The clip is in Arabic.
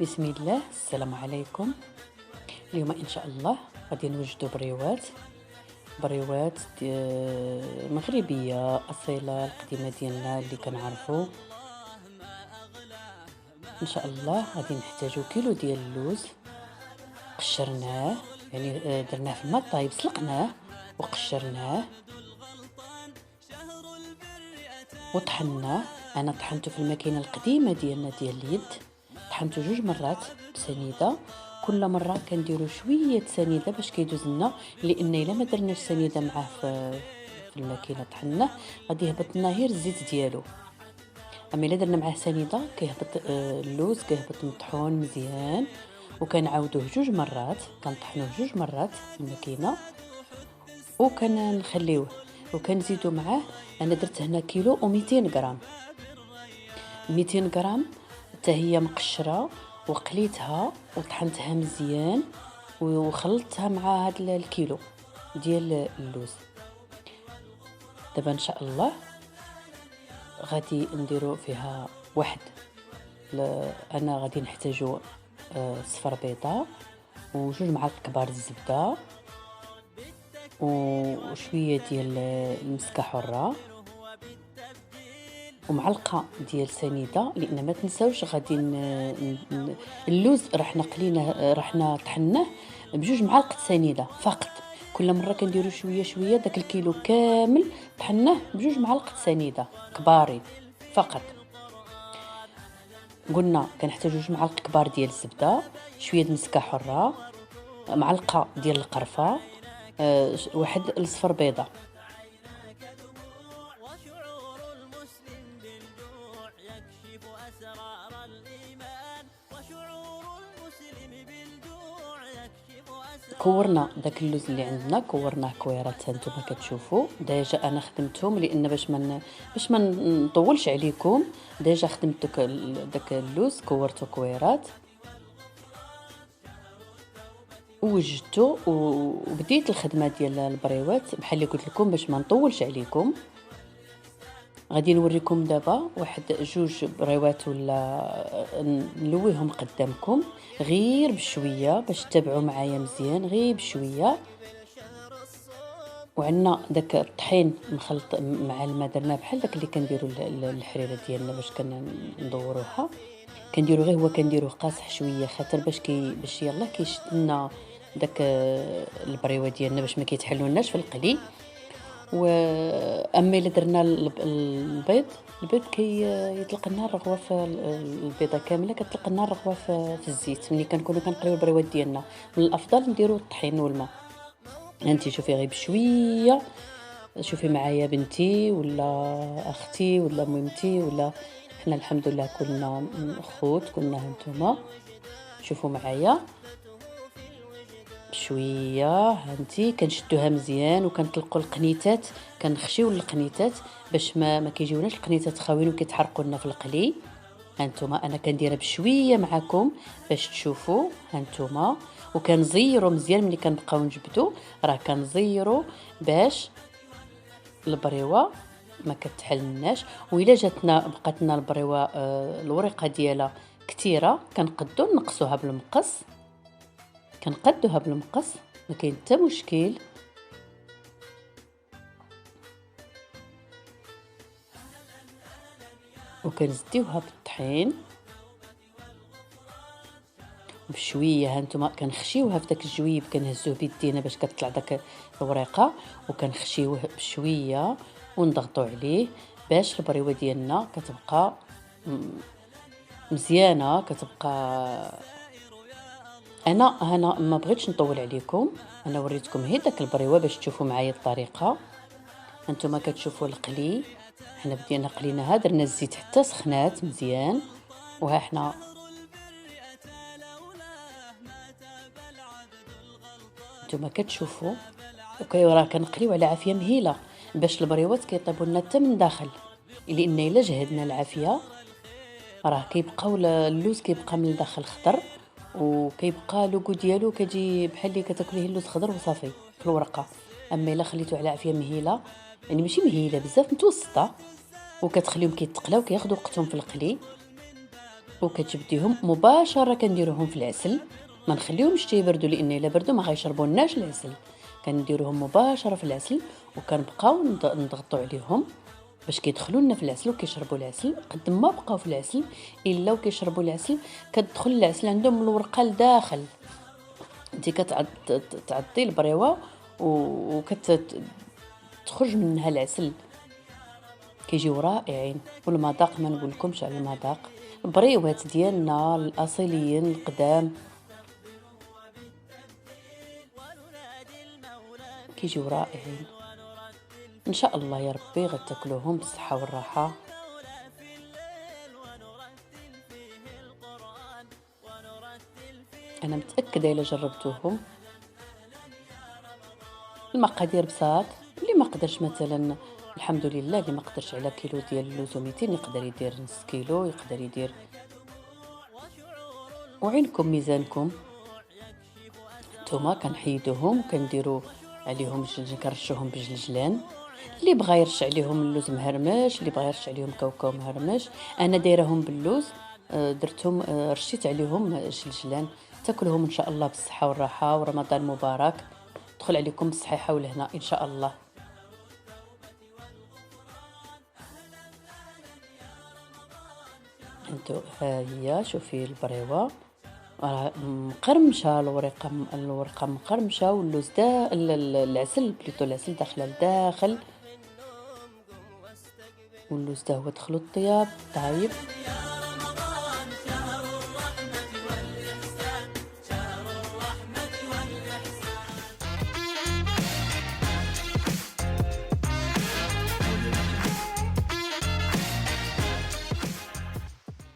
بسم الله، السلام عليكم. اليوم ان شاء الله غادي نوجدوا بريوات مغربيه اصيله القديمه ديالنا اللي كنعرفوا. ان شاء الله غادي نحتاجوا كيلو ديال اللوز، قشرناه يعني درناه في الماء طايب، سلقناه وقشرناه وطحناه. انا طحنته في الماكينه القديمه ديالنا ديال اليد، طحنته 2 مرات بسنيده. كل مره كنديروا شويه سنيده باش كيدوز لنا، لان الا ما درناش سنيده معاه في الماكينه طحناه غادي يهبط لنا غير الزيت ديالو. اما الا درنا معاه سنيده كيهبط اللوز كيهبط مطحون مزيان. وكنعاودوه 2 مرات، كنطحنوه 2 مرات في الماكينه وكنخليوه. وكنزيدوا معاه، انا درت هنا كيلو و200 غرام، 200 غرام حتى هي مقشره، وقليتها وطحنتها مزيان وخلطتها مع هذا الكيلو ديال اللوز. دابا ان شاء الله غادي نديرو فيها واحد انا غادي نحتاجو صفر بيضه وجوج معالق كبار الزبده وشويه ديال المسكه حره ومعلقه ديال سنيده، لان ما تنساوش غادي اللوز رحنا طحناه بجوج معالق سنيده فقط. كل مره كنديروا شويه شويه، داك الكيلو كامل طحناه بجوج معالق سنيده كبارين فقط. قلنا كنحتاجوا 2 معالق كبار ديال الزبده، شويه مسكه حره، معلقه ديال القرفه، واحد الصفر بيضه. كورنا داك اللوز اللي عندنا، كورناه كويرات هانتوما كتشوفوا. ديجا انا خدمتهم لان باش ما نطولش عليكم. ديجا خدمت داك اللوز كورته كويرات ووجدته وبديت الخدمه ديال البريوات بحال اللي قلت لكم باش ما نطولش عليكم. غادي نوريكم دابا واحد 2 بريوات ولا نلويهم قدامكم غير بشويه باش تتابعوا معايا مزيان، غير بشويه. وعندنا داك الطحين مخلط مع الماء، درنا بحال داك اللي كنديروا الحريره ديالنا باش كندوروها. كنديروا غير هو كنديروه قاصح شويه خاطر باش يلا كيشد لنا داك البريوه ديالنا باش ما كيتحلوناش في القلي. واما الا درنا البيض يطلق لنا الرغوه في البيضه كامله، كتطلق لنا الرغوه في الزيت. ملي كنكونوا كنقليو البريوات ديالنا من الافضل نديروا الطحين والماء. انت شوفي غير بشويه، شوفي معايا بنتي ولا اختي ولا ميمتي، ولا حنا الحمد لله كلنا خوت، كلنا هانتوما شوفوا معايا شويه. هانتي كنشدوها مزيان وكنطلقوا القنيتات، كنخشيو القنيتات باش ما كيجيوناش القنيتات خاوين وكيتحرقوا لنا في القلي. هانتوما انا كنديرها بشويه معكم باش تشوفوا هانتوما. وكنزيروا مزيان ملي كنبقاو نجبدوا، راه كنزيروا باش البريوه ما كتحلناش. والا بقاتنا البريوه الورقه ديالها كثيره كنقدو نقصوها بالمقص، كنقدوها بالمقص ما كاين حتى مشكل. وكنزديوها بالطحين بشويه. هانتوما كنخشيوها في داك الجويب، كنهزوه بيدينا باش كتطلع داك الورقه، وكنخشيوه بشويه ونضغطوا عليه باش البريوه ديالنا كتبقى مزيانه. انا ما بغيتش نطول عليكم، انا وريتكم هي داك البريوه باش تشوفوا معايا الطريقه. هانتوما كتشوفوا القلي، حنا بدينا قليناها، درنا الزيت حتى سخنات مزيان. وها حنا نتوما كتشوفوا راه كنقليو على عافيه مهيله باش البريوات كيطيبوا لنا حتى من داخل، لان الا جهدنا العافيه راه كيبقاو اللوز كيبقى من الداخل خضر، وكيبقى لوغو ديالو كتجي بحال اللي كتاكليه اللوز خضر وصافي في الورقه. اما الا خليتو على عافيه مهيله، يعني ماشي مهيله بزاف، متوسطه، وكتخليهم كيتقلاو كياخذوا وقتهم في القلي، وكتبديهم مباشره كنديروهم في العسل، ما نخليهمش تيبردوا لان الا بردوا ما غيشربوناش العسل. كنديروهم مباشره في العسل وكنبقاو نضغطوا عليهم باش كيدخلوا لنا في العسل وكيشربوا العسل. قد ما بقاو في العسل الا وكيشربوا العسل كتدخل العسل عندهم من الورقه لداخل. انت كتعطي البريوه وكتخرج منها العسل، كيجيو رائعين. والمذاق ما نقولكمش على المذاق. البريوات ديالنا الاصيليين القدام كيجيو رائعين. ان شاء الله يا ربي غتاكلوهم بالصحه والراحه. انا متاكده الا جربتوهم. المقادير بساط. اللي ما قدرش مثلا الحمد لله، اللي ما قدرش على كيلو ديال اللوز و200 يقدر يدير نص كيلو، يقدر يدير. وعينكم ميزانكم. نتوما كنحيدوهم كنديروا عليهم كنرشوهم بجلجلان. اللي بغى يرش عليهم اللوز مهرمش، اللي بغى يرش عليهم كاوكاو مهرمش. انا دايرهم باللوز، درتهم رشيت عليهم جلجلان. تاكلهم ان شاء الله بالصحه والراحه، ورمضان مبارك. دخل عليكم بالصحيحه والهنا ان شاء الله. انتو ها هي شوفي البريوه راه مقرمشه، الورقه مقرمشه، واللوز دا العسل بليتو العسل داخله لداخل، واللوز دا هو دخلو الطياب طايب.